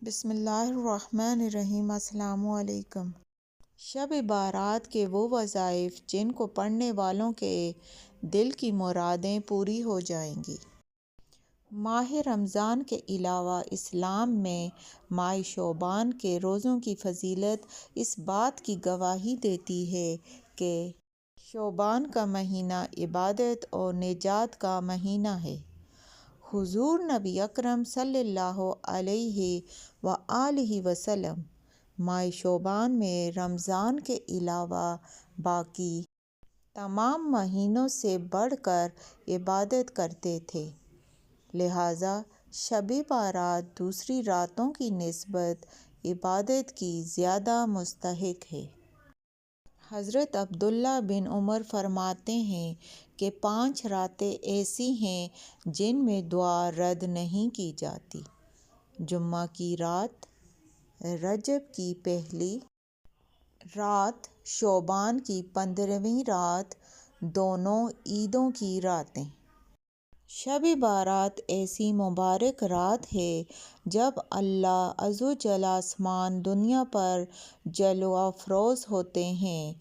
بسم اللہ الرحمن الرحیم۔ السلام علیکم۔ شب بارات کے وہ وظائف جن کو پڑھنے والوں کے دل کی مرادیں پوری ہو جائیں گی۔ ماہ رمضان کے علاوہ اسلام میں ماہ شعبان کے روزوں کی فضیلت اس بات کی گواہی دیتی ہے کہ شعبان کا مہینہ عبادت اور نجات کا مہینہ ہے۔ حضور نبی اکرم صلی اللہ علیہ وآلہ وسلم ماہ شعبان میں رمضان کے علاوہ باقی تمام مہینوں سے بڑھ کر عبادت کرتے تھے، لہٰذا شب بارات دوسری راتوں کی نسبت عبادت کی زیادہ مستحق ہے۔ حضرت عبداللہ بن عمر فرماتے ہیں کہ 5 راتیں ایسی ہیں جن میں دعا رد نہیں کی جاتی: جمعہ کی رات، رجب کی پہلی رات، شعبان کی 15ویں رات، دونوں عیدوں کی راتیں۔ شب بارات ایسی مبارک رات ہے جب اللہ عزوجل آسمان دنیا پر جلوہ افروز ہوتے ہیں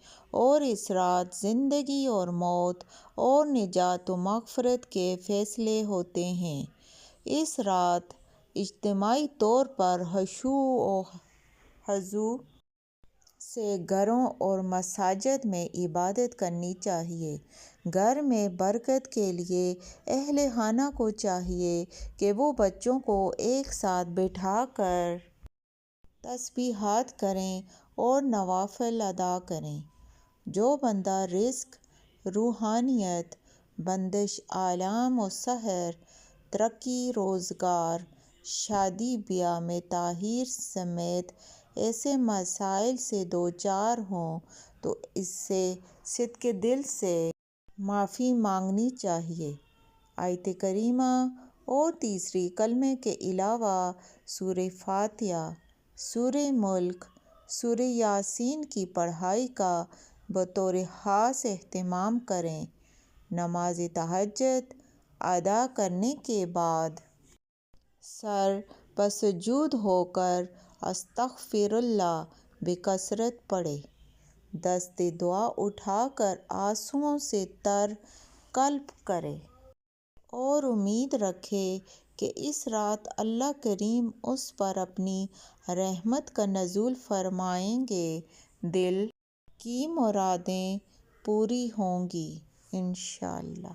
اور اس رات زندگی اور موت اور نجات و مغفرت کے فیصلے ہوتے ہیں۔ اس رات اجتماعی طور پر خشوع و خضوع سے گھروں اور مساجد میں عبادت کرنی چاہیے۔ گھر میں برکت کے لیے اہل خانہ کو چاہیے کہ وہ بچوں کو ایک ساتھ بٹھا کر تسبیحات کریں اور نوافل ادا کریں۔ جو بندہ رزق، روحانیت، بندش اعمال و سحر، ترقی، روزگار، شادی بیاہ میں تاخیر سمیت ایسے مسائل سے دوچار ہو تو اس سے صدقِ دل سے معافی مانگنی چاہیے۔ آیت کریمہ اور تیسری کلمے کے علاوہ سورہ فاتحہ، سورہ ملک، سورہ یاسین کی پڑھائی کا بطور خاص اہتمام کریں۔ نماز تہجد ادا کرنے کے بعد سر بسجود ہو کر استغفر اللہ بکثرت پڑھیں۔ دست دعا اٹھا کر آنسوؤں سے تر قلب کریں اور امید رکھیں کہ اس رات اللہ کریم اس پر اپنی رحمت کا نزول فرمائیں گے، دل کی مرادیں پوری ہوں گی انشاءاللہ۔